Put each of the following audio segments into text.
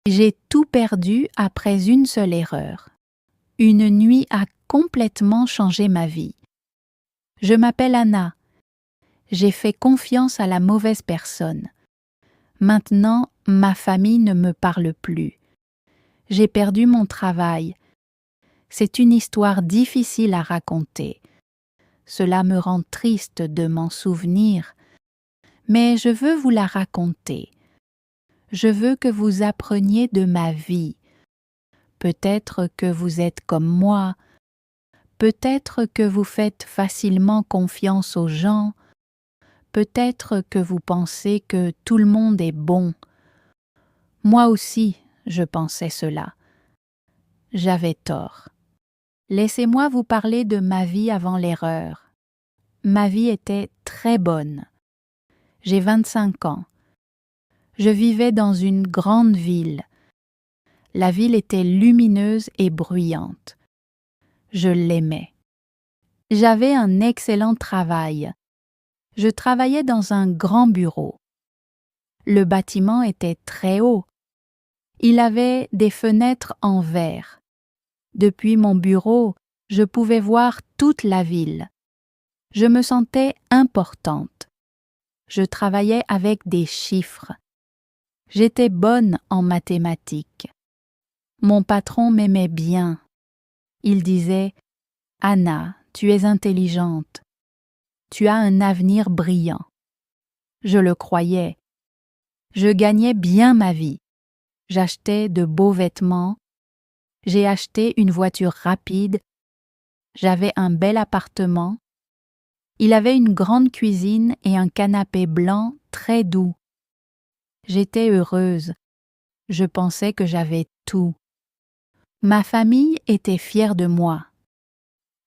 J'ai tout perdu après une seule erreur. Une nuit a complètement changé ma vie. Je m'appelle Anna. J'ai fait confiance à la mauvaise personne. Maintenant, ma famille ne me parle plus. J'ai perdu mon travail. C'est une histoire difficile à raconter. Cela me rend triste de m'en souvenir, mais je veux vous la raconter. Je veux que vous appreniez de ma vie. Peut-être que vous êtes comme moi. Peut-être que vous faites facilement confiance aux gens. Peut-être que vous pensez que tout le monde est bon. Moi aussi, je pensais cela. J'avais tort. Laissez-moi vous parler de ma vie avant l'erreur. Ma vie était très bonne. J'ai 25 ans. Je vivais dans une grande ville. La ville était lumineuse et bruyante. Je l'aimais. J'avais un excellent travail. Je travaillais dans un grand bureau. Le bâtiment était très haut. Il avait des fenêtres en verre. Depuis mon bureau, je pouvais voir toute la ville. Je me sentais importante. Je travaillais avec des chiffres. J'étais bonne en mathématiques. Mon patron m'aimait bien. Il disait « Anna, tu es intelligente. Tu as un avenir brillant. » Je le croyais. Je gagnais bien ma vie. J'achetais de beaux vêtements. J'ai acheté une voiture rapide. J'avais un bel appartement. Il avait une grande cuisine et un canapé blanc très doux. J'étais heureuse. Je pensais que j'avais tout. Ma famille était fière de moi.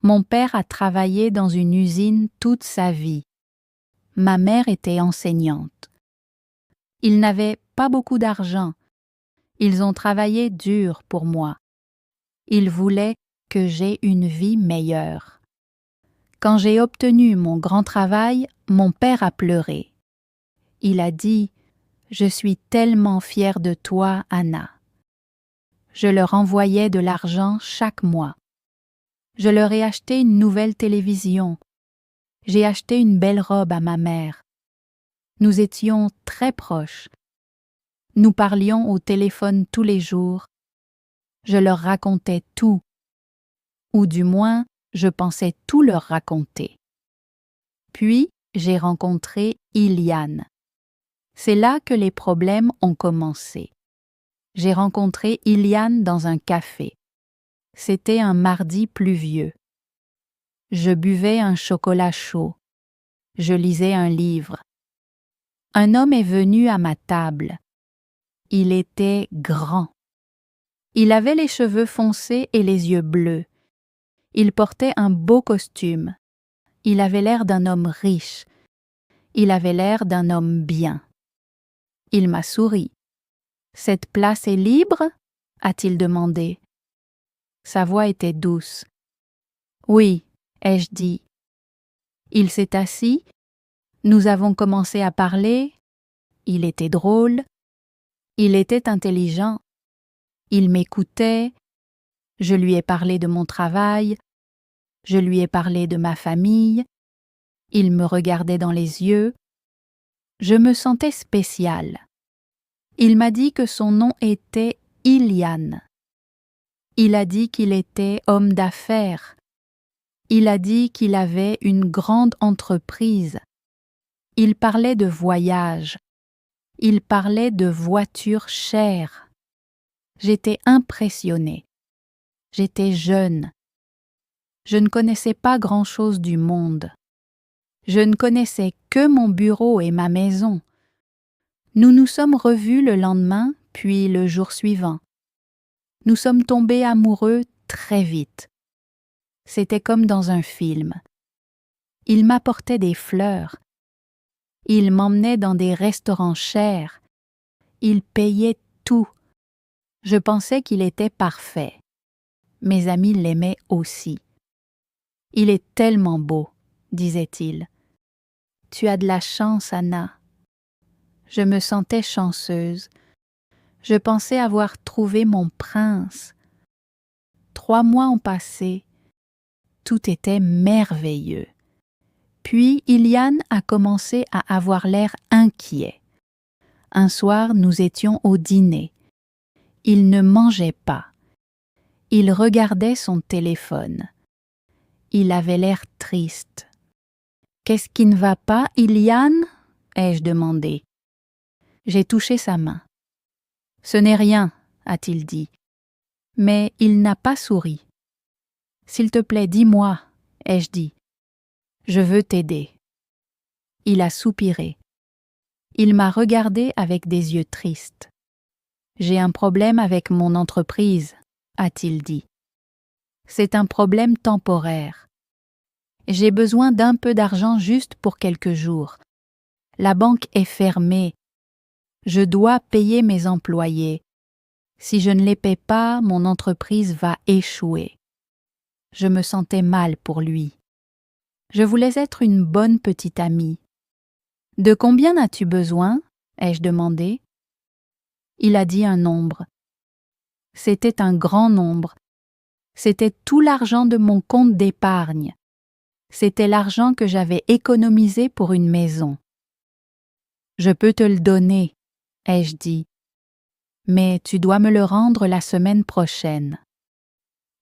Mon père a travaillé dans une usine toute sa vie. Ma mère était enseignante. Ils n'avaient pas beaucoup d'argent. Ils ont travaillé dur pour moi. Ils voulaient que j'aie une vie meilleure. Quand j'ai obtenu mon grand travail, mon père a pleuré. Il a dit « Je suis tellement fier de toi, Anna. » Je leur envoyais de l'argent chaque mois. Je leur ai acheté une nouvelle télévision. J'ai acheté une belle robe à ma mère. Nous étions très proches. Nous parlions au téléphone tous les jours. Je leur racontais tout. Ou du moins, je pensais tout leur raconter. Puis, j'ai rencontré Iliane. C'est là que les problèmes ont commencé. J'ai rencontré Iliane dans un café. C'était un mardi pluvieux. Je buvais un chocolat chaud. Je lisais un livre. Un homme est venu à ma table. Il était grand. Il avait les cheveux foncés et les yeux bleus. Il portait un beau costume. Il avait l'air d'un homme riche. Il avait l'air d'un homme bien. Il m'a souri. « Cette place est libre ?» a-t-il demandé. Sa voix était douce. « Oui », ai-je dit. Il s'est assis. Nous avons commencé à parler. Il était drôle. Il était intelligent. Il m'écoutait. Je lui ai parlé de mon travail. Je lui ai parlé de ma famille. Il me regardait dans les yeux. Je me sentais spéciale. Il m'a dit que son nom était Iliane. Il a dit qu'il était homme d'affaires. Il a dit qu'il avait une grande entreprise. Il parlait de voyage. Il parlait de voitures chères. J'étais impressionnée. J'étais jeune. Je ne connaissais pas grand-chose du monde. Je ne connaissais que mon bureau et ma maison. Nous nous sommes revus le lendemain, puis le jour suivant. Nous sommes tombés amoureux très vite. C'était comme dans un film. Il m'apportait des fleurs. Il m'emmenait dans des restaurants chers. Il payait tout. Je pensais qu'il était parfait. Mes amis l'aimaient aussi. « Il est tellement beau », disait-il. « Tu as de la chance, Anna. » Je me sentais chanceuse. Je pensais avoir trouvé mon prince. 3 mois ont passé. Tout était merveilleux. Puis Ilian a commencé à avoir l'air inquiet. Un soir, nous étions au dîner. Il ne mangeait pas. Il regardait son téléphone. Il avait l'air triste. « Qu'est-ce qui ne va pas, Ilian ?» ai-je demandé. J'ai touché sa main. « Ce n'est rien, » a-t-il dit. Mais il n'a pas souri. « S'il te plaît, dis-moi, » ai-je dit. « Je veux t'aider. » Il a soupiré. Il m'a regardé avec des yeux tristes. « J'ai un problème avec mon entreprise, » a-t-il dit. « C'est un problème temporaire. J'ai besoin d'un peu d'argent juste pour quelques jours. La banque est fermée. Je dois payer mes employés. Si je ne les paie pas, mon entreprise va échouer. » Je me sentais mal pour lui. Je voulais être une bonne petite amie. « De combien as-tu besoin ?» ai-je demandé. Il a dit un nombre. C'était un grand nombre. C'était tout l'argent de mon compte d'épargne. C'était l'argent que j'avais économisé pour une maison. « Je peux te le donner, » ai-je dit. « Mais tu dois me le rendre la semaine prochaine. »«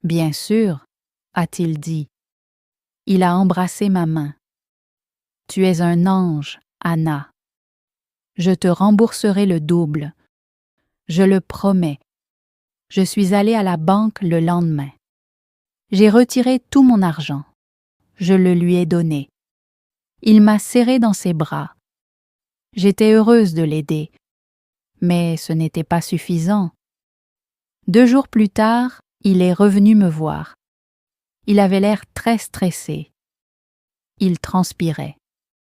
Bien sûr, » a-t-il dit. Il a embrassé ma main. « Tu es un ange, Anna. Je te rembourserai le double. Je le promets. » Je suis allée à la banque le lendemain. J'ai retiré tout mon argent. Je le lui ai donné. Il m'a serré dans ses bras. J'étais heureuse de l'aider, mais ce n'était pas suffisant. 2 jours plus tard, il est revenu me voir. Il avait l'air très stressé. Il transpirait.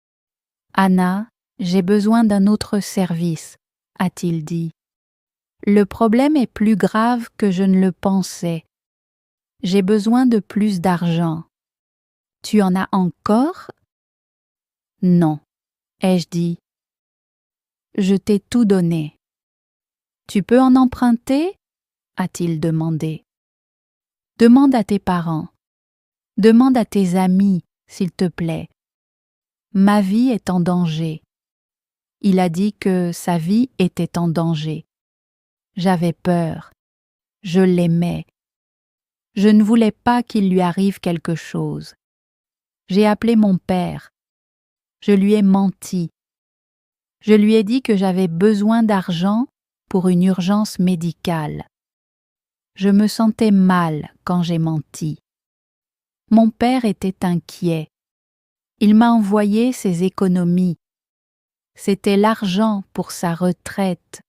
« Anna, j'ai besoin d'un autre service, » a-t-il dit. « Le problème est plus grave que je ne le pensais. J'ai besoin de plus d'argent. Tu en as encore ?»« Non, » ai-je dit. « Je t'ai tout donné. »« Tu peux en emprunter ?» a-t-il demandé. « Demande à tes parents. Demande à tes amis, s'il te plaît. Ma vie est en danger. » Il a dit que sa vie était en danger. J'avais peur. Je l'aimais. Je ne voulais pas qu'il lui arrive quelque chose. J'ai appelé mon père. Je lui ai menti. Je lui ai dit que j'avais besoin d'argent pour une urgence médicale. Je me sentais mal quand j'ai menti. Mon père était inquiet. Il m'a envoyé ses économies. C'était l'argent pour sa retraite.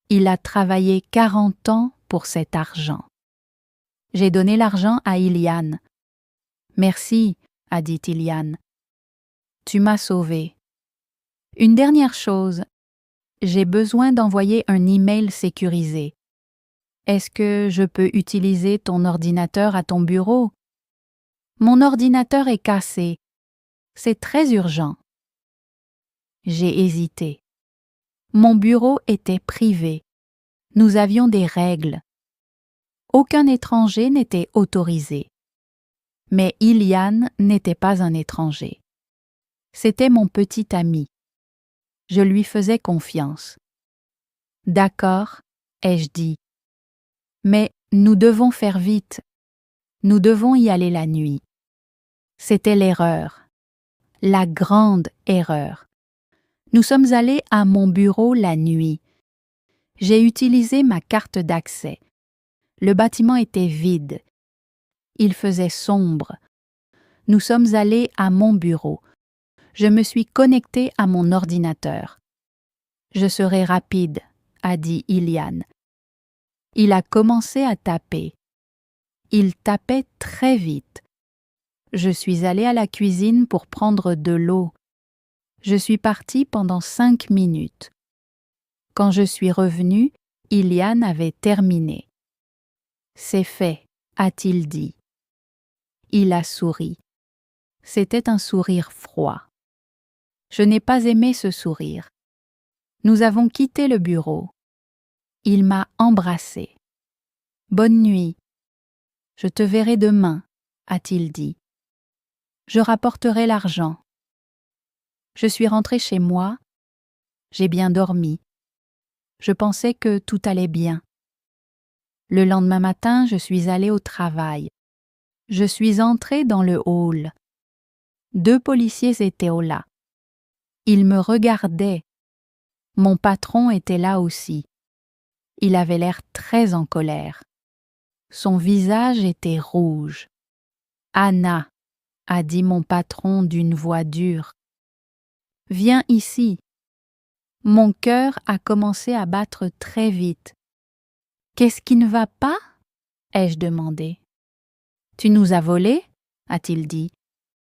Il a travaillé 40 ans pour cet argent. J'ai donné l'argent à Ilian. « Merci, » a dit Ilian. « Tu m'as sauvé. » Une dernière chose, j'ai besoin d'envoyer un email sécurisé. Est-ce que je peux utiliser ton ordinateur à ton bureau? Mon ordinateur est cassé. C'est très urgent. J'ai hésité. Mon bureau était privé. Nous avions des règles. Aucun étranger n'était autorisé. Mais Ilian n'était pas un étranger. C'était mon petit ami. Je lui faisais confiance. « D'accord, » ai-je dit. « Mais nous devons faire vite. Nous devons y aller la nuit. » C'était l'erreur. La grande erreur. Nous sommes allés à mon bureau la nuit. J'ai utilisé ma carte d'accès. Le bâtiment était vide. Il faisait sombre. Nous sommes allés à mon bureau. Je me suis connectée à mon ordinateur. « Je serai rapide », a dit Ilian. Il a commencé à taper. Il tapait très vite. Je suis allée à la cuisine pour prendre de l'eau. Je suis partie pendant 5 minutes. Quand je suis revenue, Ilian avait terminé. « C'est fait », a-t-il dit. Il a souri. C'était un sourire froid. Je n'ai pas aimé ce sourire. Nous avons quitté le bureau. Il m'a embrassée. « Bonne nuit. Je te verrai demain, a-t-il dit. Je rapporterai l'argent. » Je suis rentrée chez moi. J'ai bien dormi. Je pensais que tout allait bien. Le lendemain matin, je suis allée au travail. Je suis entrée dans le hall. 2 policiers étaient là. Ils me regardaient. Mon patron était là aussi. Il avait l'air très en colère. Son visage était rouge. « Anna, » a dit mon patron d'une voix dure. « Viens ici. » Mon cœur a commencé à battre très vite. « Qu'est-ce qui ne va pas ?» ai-je demandé. « Tu nous as volés ?» a-t-il dit.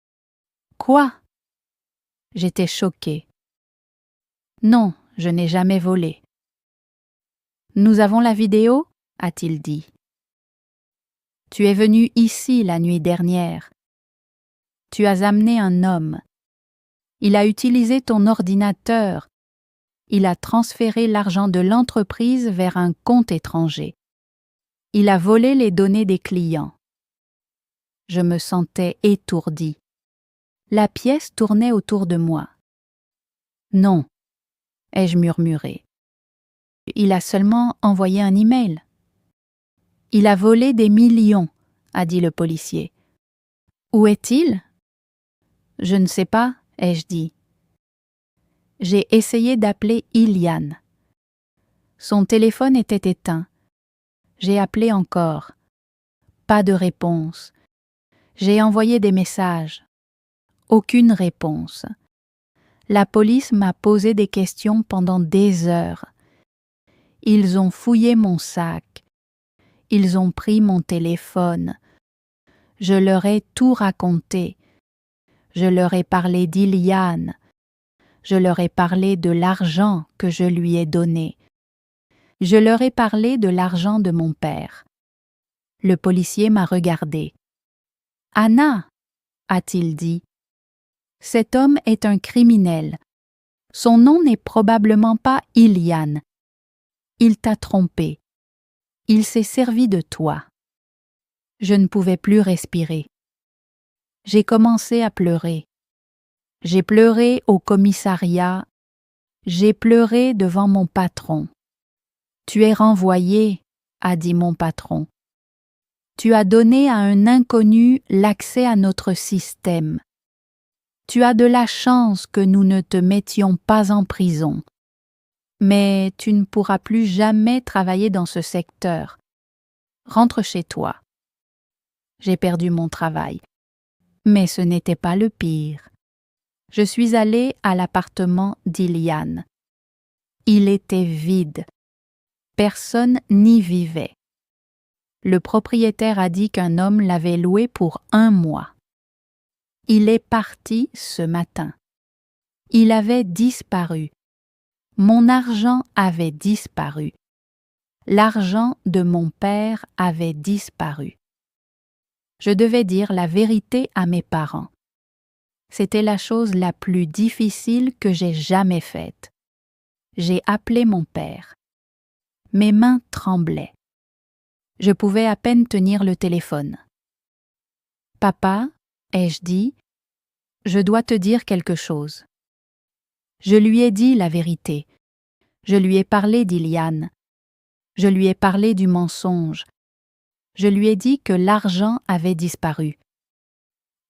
« Quoi ?» J'étais choquée. « Non, je n'ai jamais volé. »« Nous avons la vidéo ?» a-t-il dit. « Tu es venu ici la nuit dernière. Tu as amené un homme. Il a utilisé ton ordinateur. Il a transféré l'argent de l'entreprise vers un compte étranger. Il a volé les données des clients. » Je me sentais étourdie. La pièce tournait autour de moi. « Non, » ai-je murmuré. « Il a seulement envoyé un email. »« Il a volé des millions, » a dit le policier. « Où est-il ?»« Je ne sais pas, » ai-je dit. J'ai essayé d'appeler Iliane. Son téléphone était éteint. J'ai appelé encore. Pas de réponse. J'ai envoyé des messages. Aucune réponse. La police m'a posé des questions pendant des heures. Ils ont fouillé mon sac. Ils ont pris mon téléphone. Je leur ai tout raconté. Je leur ai parlé d'Iliane. Je leur ai parlé de l'argent que je lui ai donné. Je leur ai parlé de l'argent de mon père. Le policier m'a regardé. « Anna, » a-t-il dit, « cet homme est un criminel. Son nom n'est probablement pas Iliane. Il t'a trompé. Il s'est servi de toi. » Je ne pouvais plus respirer. J'ai commencé à pleurer. J'ai pleuré au commissariat. J'ai pleuré devant mon patron. « Tu es renvoyé, » a dit mon patron. « Tu as donné à un inconnu l'accès à notre système. Tu as de la chance que nous ne te mettions pas en prison. Mais tu ne pourras plus jamais travailler dans ce secteur. Rentre chez toi. » J'ai perdu mon travail. Mais ce n'était pas le pire. Je suis allée à l'appartement d'Iliane. Il était vide. Personne n'y vivait. Le propriétaire a dit qu'un homme l'avait loué pour 1 mois. Il est parti ce matin. Il avait disparu. Mon argent avait disparu. L'argent de mon père avait disparu. Je devais dire la vérité à mes parents. C'était la chose la plus difficile que j'ai jamais faite. J'ai appelé mon père. Mes mains tremblaient. Je pouvais à peine tenir le téléphone. « Papa, » ai-je dit, « je dois te dire quelque chose. » Je lui ai dit la vérité. Je lui ai parlé d'Iliane. Je lui ai parlé du mensonge. Je lui ai dit que l'argent avait disparu.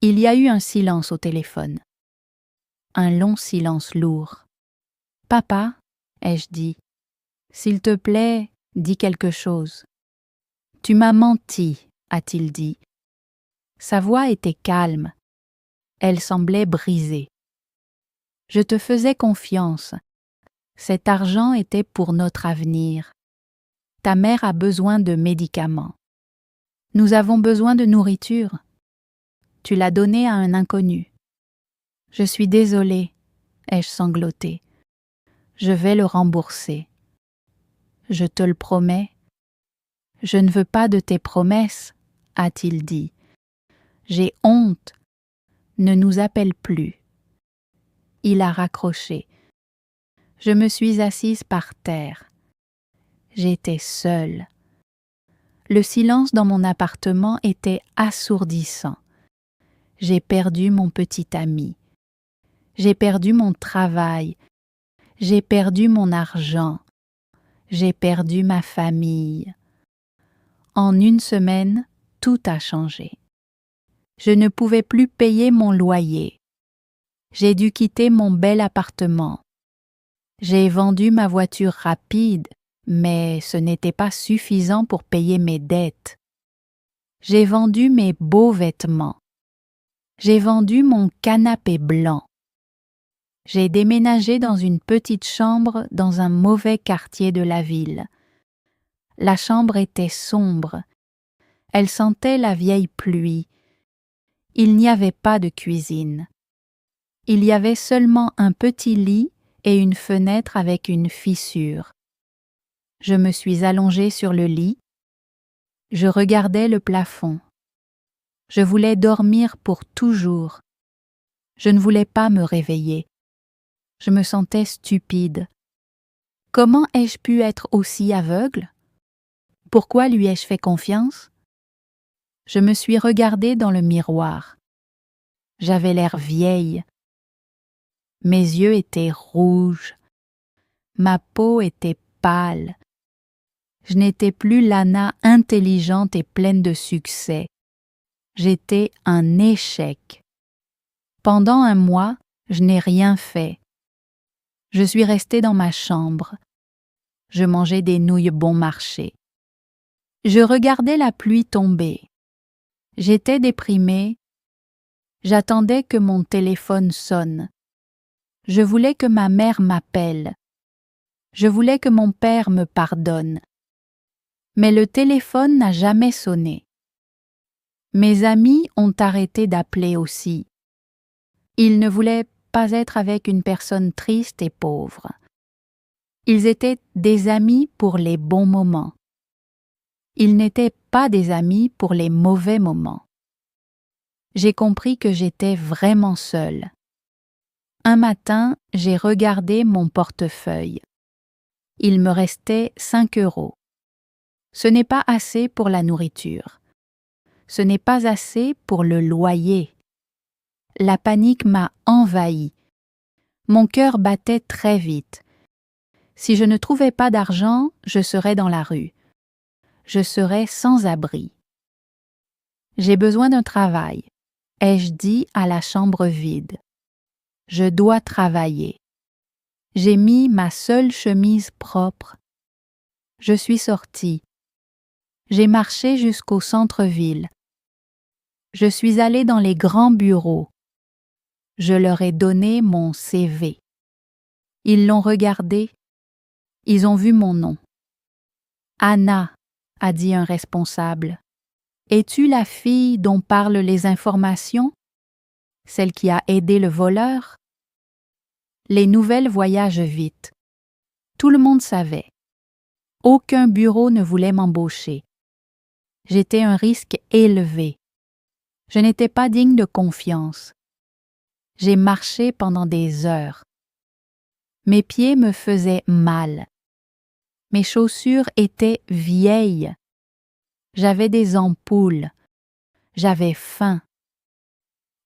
Il y a eu un silence au téléphone. Un long silence lourd. « Papa, » ai-je dit, « s'il te plaît, dis quelque chose. »« Tu m'as menti, » a-t-il dit. Sa voix était calme. Elle semblait brisée. « Je te faisais confiance. Cet argent était pour notre avenir. Ta mère a besoin de médicaments. Nous avons besoin de nourriture. Tu l'as donné à un inconnu. Je suis désolée, » ai-je sangloté. Je vais le rembourser. Je te le promets. Je ne veux pas de tes promesses, a-t-il dit. J'ai honte. Ne nous appelle plus. Il a raccroché. Je me suis assise par terre. J'étais seule. Le silence dans mon appartement était assourdissant. J'ai perdu mon petit ami. J'ai perdu mon travail. J'ai perdu mon argent. J'ai perdu ma famille. En une semaine, tout a changé. Je ne pouvais plus payer mon loyer. J'ai dû quitter mon bel appartement. J'ai vendu ma voiture rapide, mais ce n'était pas suffisant pour payer mes dettes. J'ai vendu mes beaux vêtements. J'ai vendu mon canapé blanc. J'ai déménagé dans une petite chambre dans un mauvais quartier de la ville. La chambre était sombre. Elle sentait la vieille pluie. Il n'y avait pas de cuisine. Il y avait seulement un petit lit et une fenêtre avec une fissure. Je me suis allongée sur le lit. Je regardais le plafond. Je voulais dormir pour toujours. Je ne voulais pas me réveiller. Je me sentais stupide. Comment ai-je pu être aussi aveugle? Pourquoi lui ai-je fait confiance? Je me suis regardée dans le miroir. J'avais l'air vieille. Mes yeux étaient rouges. Ma peau était pâle. Je n'étais plus Lana intelligente et pleine de succès. J'étais un échec. Pendant un mois, je n'ai rien fait. Je suis restée dans ma chambre. Je mangeais des nouilles bon marché. Je regardais la pluie tomber. J'étais déprimée. J'attendais que mon téléphone sonne. Je voulais que ma mère m'appelle. Je voulais que mon père me pardonne. Mais le téléphone n'a jamais sonné. Mes amis ont arrêté d'appeler aussi. Ils ne voulaient pas être avec une personne triste et pauvre. Ils étaient des amis pour les bons moments. Ils n'étaient pas des amis pour les mauvais moments. J'ai compris que j'étais vraiment seule. Un matin, j'ai regardé mon portefeuille. Il me restait 5 €. Ce n'est pas assez pour la nourriture. Ce n'est pas assez pour le loyer. La panique m'a envahie. Mon cœur battait très vite. Si je ne trouvais pas d'argent, je serais dans la rue. Je serais sans abri. J'ai besoin d'un travail, ai-je dit à la chambre vide. Je dois travailler. J'ai mis ma seule chemise propre. Je suis sortie. J'ai marché jusqu'au centre-ville. Je suis allée dans les grands bureaux. Je leur ai donné mon CV. Ils l'ont regardé. Ils ont vu mon nom. Anna, a dit un responsable. Es-tu la fille dont parlent les informations? Celle qui a aidé le voleur? Les nouvelles voyagent vite. Tout le monde savait. Aucun bureau ne voulait m'embaucher. J'étais un risque élevé. Je n'étais pas digne de confiance. J'ai marché pendant des heures. Mes pieds me faisaient mal. Mes chaussures étaient vieilles. J'avais des ampoules. J'avais faim.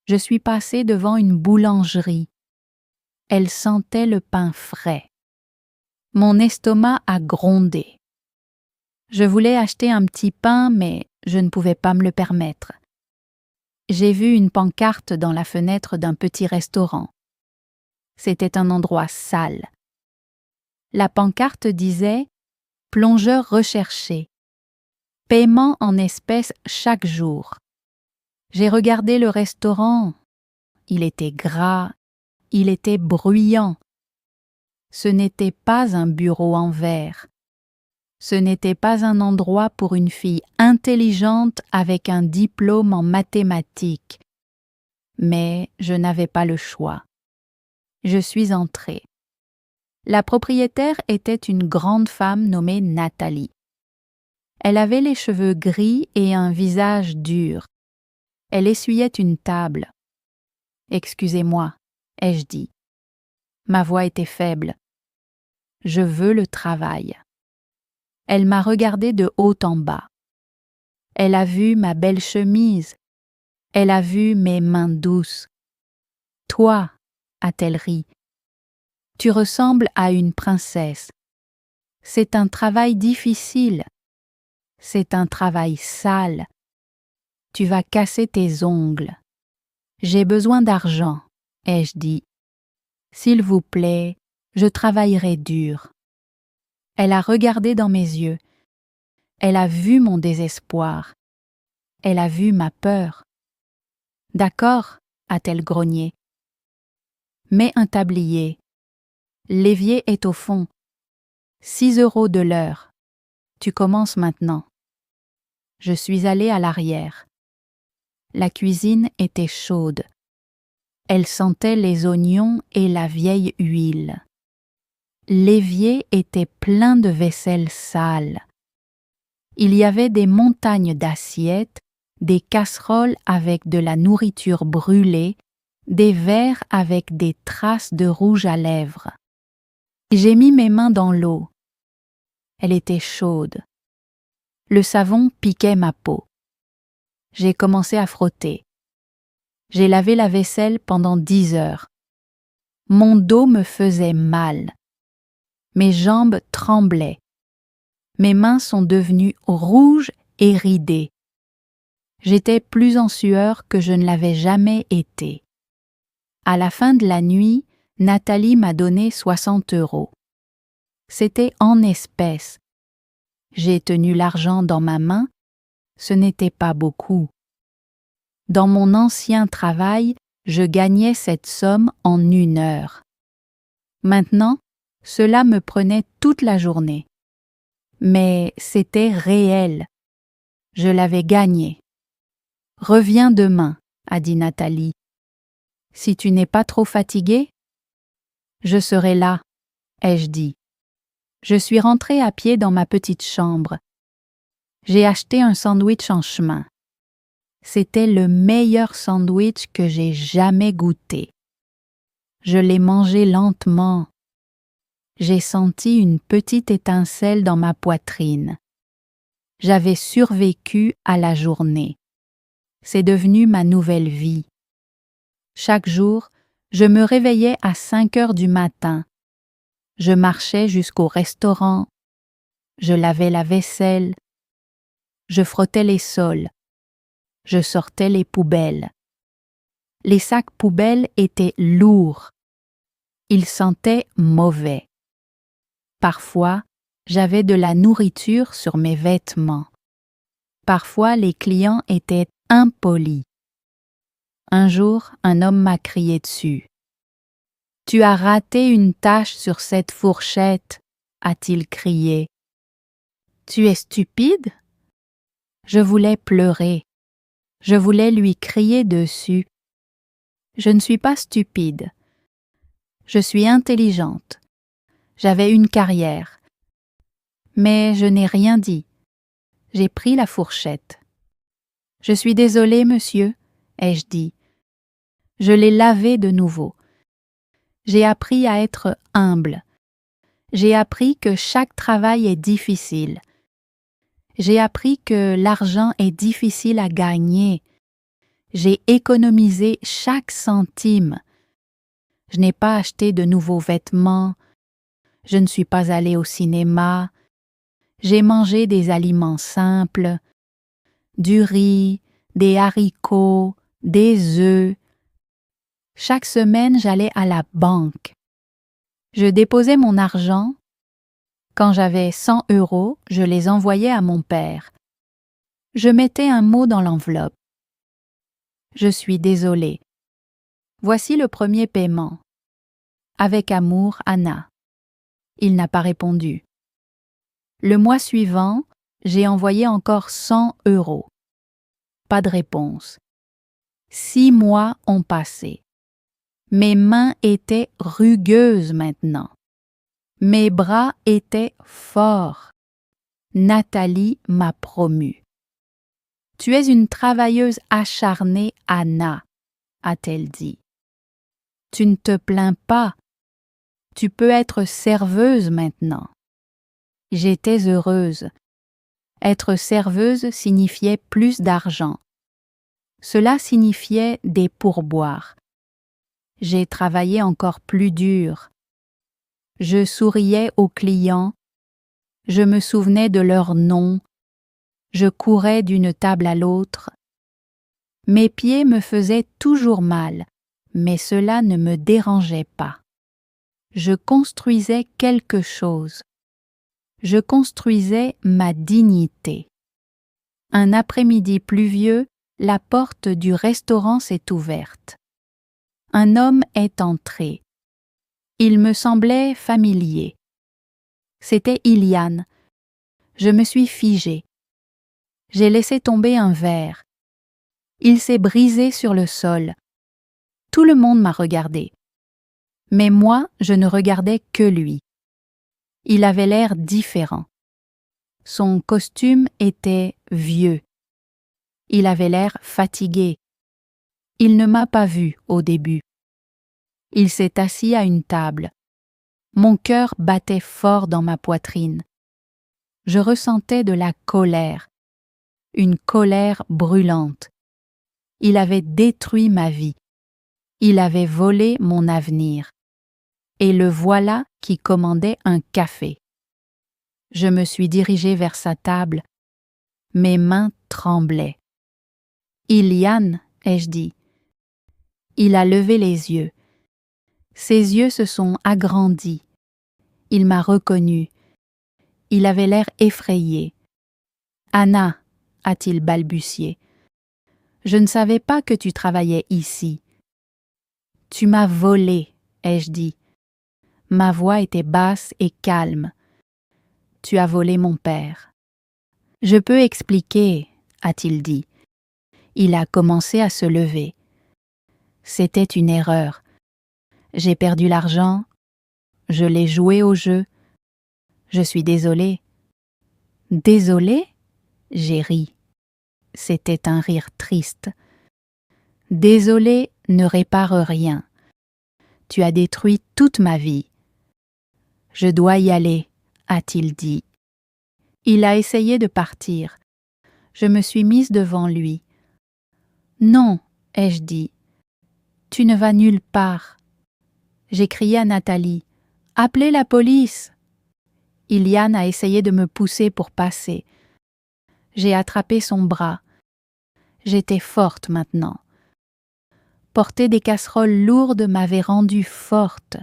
Je suis passée devant une boulangerie. Elle sentait le pain frais. Mon estomac a grondé. Je voulais acheter un petit pain, mais je ne pouvais pas me le permettre. J'ai vu une pancarte dans la fenêtre d'un petit restaurant. C'était un endroit sale. La pancarte disait « Plongeur recherché. Paiement en espèces chaque jour. » J'ai regardé le restaurant. Il était gras. Il était bruyant. Ce n'était pas un bureau en verre. Ce n'était pas un endroit pour une fille intelligente avec un diplôme en mathématiques. Mais je n'avais pas le choix. Je suis entrée. La propriétaire était une grande femme nommée Nathalie. Elle avait les cheveux gris et un visage dur. Elle essuyait une table. « Excusez-moi » ai-je dit. Ma voix était faible. « Je veux le travail. » Elle m'a regardé de haut en bas. Elle a vu ma belle chemise. Elle a vu mes mains douces. Toi, a-t-elle ri, tu ressembles à une princesse. C'est un travail difficile. C'est un travail sale. Tu vas casser tes ongles. J'ai besoin d'argent, ai-je dit. S'il vous plaît, je travaillerai dur. Elle a regardé dans mes yeux. Elle a vu mon désespoir. Elle a vu ma peur. D'accord, a-t-elle grogné. Mets un tablier. L'évier est au fond. 6 € de l'heure. Tu commences maintenant. Je suis allée à l'arrière. La cuisine était chaude. Elle sentait les oignons et la vieille huile. L'évier était plein de vaisselle sale. Il y avait des montagnes d'assiettes, des casseroles avec de la nourriture brûlée, des verres avec des traces de rouge à lèvres. J'ai mis mes mains dans l'eau. Elle était chaude. Le savon piquait ma peau. J'ai commencé à frotter. J'ai lavé la vaisselle pendant 10 heures. Mon dos me faisait mal. Mes jambes tremblaient. Mes mains sont devenues rouges et ridées. J'étais plus en sueur que je ne l'avais jamais été. À la fin de la nuit, Nathalie m'a donné 60 €. C'était en espèces. J'ai tenu l'argent dans ma main. Ce n'était pas beaucoup. Dans mon ancien travail, je gagnais cette somme en 1 heure. Maintenant, cela me prenait toute la journée. Mais c'était réel. Je l'avais gagné. « Reviens demain, a dit Nathalie. Si tu n'es pas trop fatigué, je serai là, ai-je dit. Je suis rentrée à pied dans ma petite chambre. J'ai acheté un sandwich en chemin. C'était le meilleur sandwich que j'ai jamais goûté. Je l'ai mangé lentement. J'ai senti une petite étincelle dans ma poitrine. J'avais survécu à la journée. C'est devenu ma nouvelle vie. Chaque jour, je me réveillais à 5 heures du matin. Je marchais jusqu'au restaurant. Je lavais la vaisselle. Je frottais les sols. Je sortais les poubelles. Les sacs poubelles étaient lourds. Ils sentaient mauvais. Parfois, j'avais de la nourriture sur mes vêtements. Parfois, les clients étaient impolis. Un jour, un homme m'a crié dessus. « Tu as raté une tache sur cette fourchette », a-t-il crié. « Tu es stupide ?» Je voulais pleurer. Je voulais lui crier dessus. Je ne suis pas stupide. Je suis intelligente. J'avais une carrière. Mais je n'ai rien dit. J'ai pris la fourchette. « Je suis désolée, monsieur », ai-je dit. Je l'ai lavé de nouveau. J'ai appris à être humble. J'ai appris que chaque travail est difficile. J'ai appris que l'argent est difficile à gagner. J'ai économisé chaque centime. Je n'ai pas acheté de nouveaux vêtements. Je ne suis pas allée au cinéma. J'ai mangé des aliments simples, du riz, des haricots, des œufs. Chaque semaine, j'allais à la banque. Je déposais mon argent. Quand j'avais 100 €, je les envoyais à mon père. Je mettais un mot dans l'enveloppe. Je suis désolée. Voici le premier paiement. Avec amour, Anna. Il n'a pas répondu. Le mois suivant, j'ai envoyé encore 100 €. Pas de réponse. 6 mois ont passé. Mes mains étaient rugueuses maintenant. Mes bras étaient forts. Nathalie m'a promue. « Tu es une travailleuse acharnée, Anna, » a-t-elle dit. « Tu ne te plains pas. Tu peux être serveuse maintenant. » J'étais heureuse. Être serveuse signifiait plus d'argent. Cela signifiait des pourboires. J'ai travaillé encore plus dur. Je souriais aux clients. Je me souvenais de leurs noms. Je courais d'une table à l'autre. Mes pieds me faisaient toujours mal, mais cela ne me dérangeait pas. Je construisais quelque chose. Je construisais ma dignité. Un après-midi pluvieux, la porte du restaurant s'est ouverte. Un homme est entré. Il me semblait familier. C'était Ilian. Je me suis figée. J'ai laissé tomber un verre. Il s'est brisé sur le sol. Tout le monde m'a regardé. Mais moi, je ne regardais que lui. Il avait l'air différent. Son costume était vieux. Il avait l'air fatigué. Il ne m'a pas vue au début. Il s'est assis à une table. Mon cœur battait fort dans ma poitrine. Je ressentais de la colère, une colère brûlante. Il avait détruit ma vie. Il avait volé mon avenir. Et le voilà qui commandait un café. Je me suis dirigée vers sa table. Mes mains tremblaient. « Ilian » ai-je dit. Il a levé les yeux. Ses yeux se sont agrandis. Il m'a reconnue. Il avait l'air effrayé. « Anna » a-t-il balbutié. « Je ne savais pas que tu travaillais ici. »« Tu m'as volé » ai-je dit. Ma voix était basse et calme. « Tu as volé mon père. »« Je peux expliquer » a-t-il dit. Il a commencé à se lever. C'était une erreur. J'ai perdu l'argent. Je l'ai joué au jeu. Je suis désolée. Désolée ? J'ai ri. C'était un rire triste. Désolée ne répare rien. Tu as détruit toute ma vie. Je dois y aller, a-t-il dit. Il a essayé de partir. Je me suis mise devant lui. Non, ai-je dit. Tu ne vas nulle part. J'ai crié à Nathalie. Appelez la police. Ilian a essayé de me pousser pour passer. J'ai attrapé son bras. J'étais forte maintenant. Porter des casseroles lourdes m'avait rendue forte.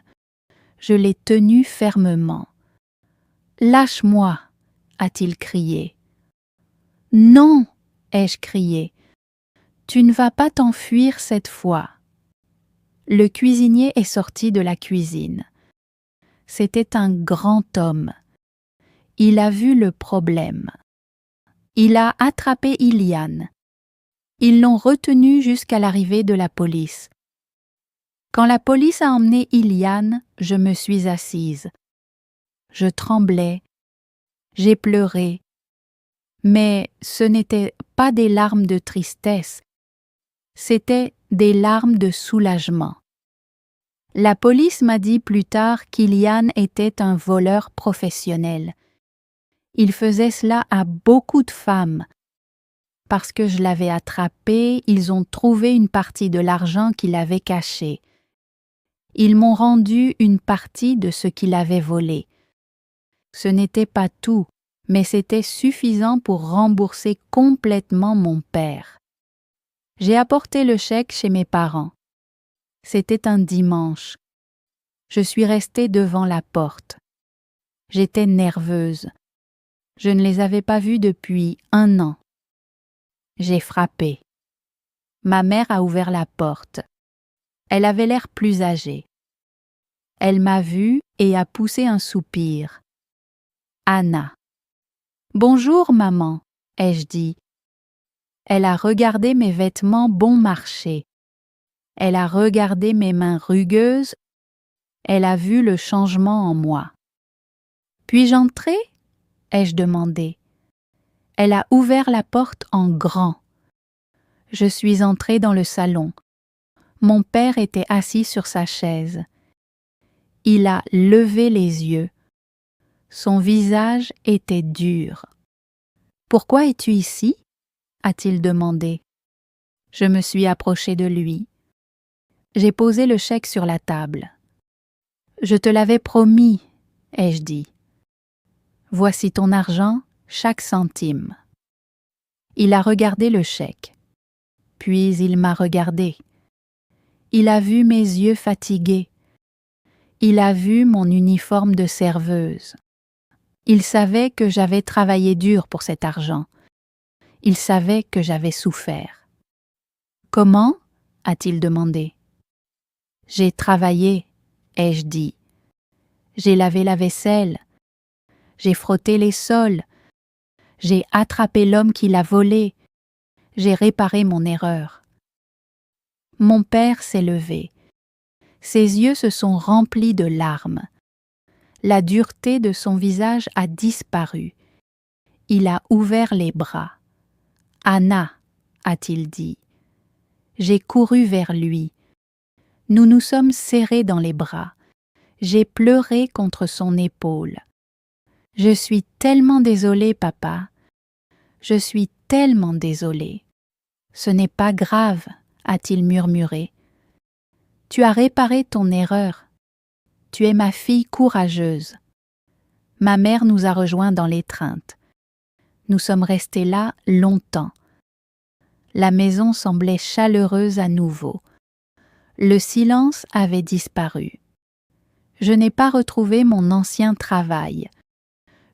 Je l'ai tenue fermement. « Lâche-moi » a-t-il crié. « Non » ai-je crié. « Tu ne vas pas t'enfuir cette fois. » Le cuisinier est sorti de la cuisine. C'était un grand homme. Il a vu le problème. Il a attrapé Ilian. Ils l'ont retenu jusqu'à l'arrivée de la police. Quand la police a emmené Ilian, je me suis assise. Je tremblais, j'ai pleuré, mais ce n'étaient pas des larmes de tristesse, c'étaient des larmes de soulagement. La police m'a dit plus tard qu'Ilian était un voleur professionnel. Il faisait cela à beaucoup de femmes. Parce que je l'avais attrapé, ils ont trouvé une partie de l'argent qu'il avait caché. Ils m'ont rendu une partie de ce qu'il avait volé. Ce n'était pas tout, mais c'était suffisant pour rembourser complètement mon père. J'ai apporté le chèque chez mes parents. C'était un dimanche. Je suis restée devant la porte. J'étais nerveuse. Je ne les avais pas vus depuis 1 an. J'ai frappé. Ma mère a ouvert la porte. Elle avait l'air plus âgée. Elle m'a vue et a poussé un soupir. Anna. « Bonjour, maman, ai-je dit. Elle a regardé mes vêtements bon marché. Elle a regardé mes mains rugueuses. Elle a vu le changement en moi. « Puis-je entrer » ai-je demandé. Elle a ouvert la porte en grand. Je suis entrée dans le salon. Mon père était assis sur sa chaise. Il a levé les yeux. Son visage était dur. « Pourquoi es-tu ici » a-t-il demandé. Je me suis approchée de lui. J'ai posé le chèque sur la table. « Je te l'avais promis » ai-je dit. « Voici ton argent, chaque centime. » Il a regardé le chèque. Puis il m'a regardé. Il a vu mes yeux fatigués. Il a vu mon uniforme de serveuse. Il savait que j'avais travaillé dur pour cet argent. Il savait que j'avais souffert. « Comment » a-t-il demandé. « J'ai travaillé » ai-je dit. « J'ai lavé la vaisselle. J'ai frotté les sols. J'ai attrapé l'homme qui l'a volé. J'ai réparé mon erreur. » Mon père s'est levé. Ses yeux se sont remplis de larmes. La dureté de son visage a disparu. Il a ouvert les bras. « Anna » a-t-il dit. J'ai couru vers lui. Nous nous sommes serrés dans les bras. J'ai pleuré contre son épaule. « Je suis tellement désolée, papa. Je suis tellement désolée. »« Ce n'est pas grave, » a-t-il murmuré. « Tu as réparé ton erreur. Tu es ma fille courageuse. » Ma mère nous a rejoints dans l'étreinte. Nous sommes restés là longtemps. La maison semblait chaleureuse à nouveau. Le silence avait disparu. Je n'ai pas retrouvé mon ancien travail.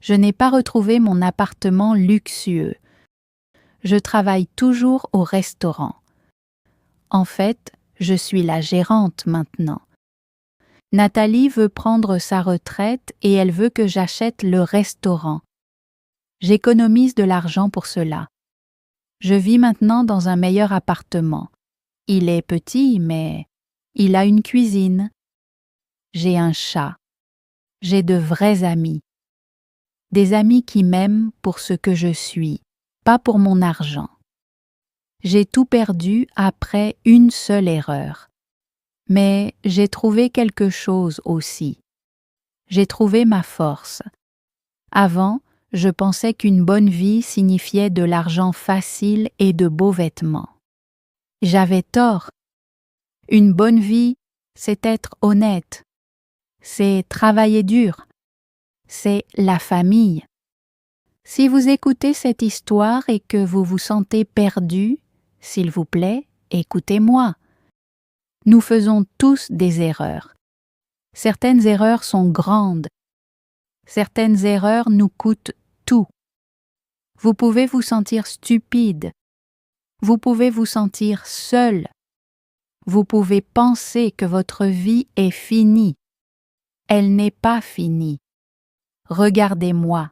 Je n'ai pas retrouvé mon appartement luxueux. Je travaille toujours au restaurant. En fait, je suis la gérante maintenant. Nathalie veut prendre sa retraite et elle veut que j'achète le restaurant. J'économise de l'argent pour cela. Je vis maintenant dans un meilleur appartement. Il est petit, mais il a une cuisine. J'ai un chat. J'ai de vrais amis. Des amis qui m'aiment pour ce que je suis, pas pour mon argent. J'ai tout perdu après une seule erreur. Mais j'ai trouvé quelque chose aussi. J'ai trouvé ma force. Avant, je pensais qu'une bonne vie signifiait de l'argent facile et de beaux vêtements. J'avais tort. Une bonne vie, c'est être honnête. C'est travailler dur. C'est la famille. Si vous écoutez cette histoire et que vous vous sentez perdu, s'il vous plaît, écoutez-moi. Nous faisons tous des erreurs. Certaines erreurs sont grandes. Certaines erreurs nous coûtent tout. Vous pouvez vous sentir stupide. Vous pouvez vous sentir seul. Vous pouvez penser que votre vie est finie. Elle n'est pas finie. Regardez-moi.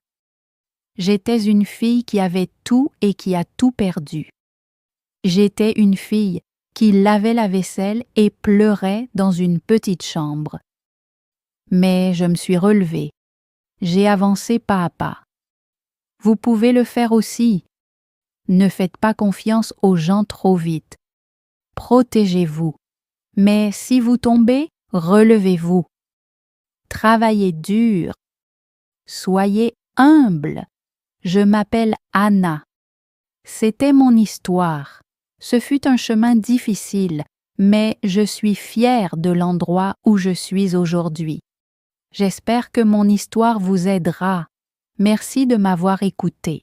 J'étais une fille qui avait tout et qui a tout perdu. J'étais une fille qui lavait la vaisselle et pleurait dans une petite chambre. Mais je me suis relevée. J'ai avancé pas à pas. Vous pouvez le faire aussi. Ne faites pas confiance aux gens trop vite. Protégez-vous. Mais si vous tombez, relevez-vous. Travaillez dur. Soyez humble. Je m'appelle Anna. C'était mon histoire. Ce fut un chemin difficile, mais je suis fière de l'endroit où je suis aujourd'hui. J'espère que mon histoire vous aidera. Merci de m'avoir écouté.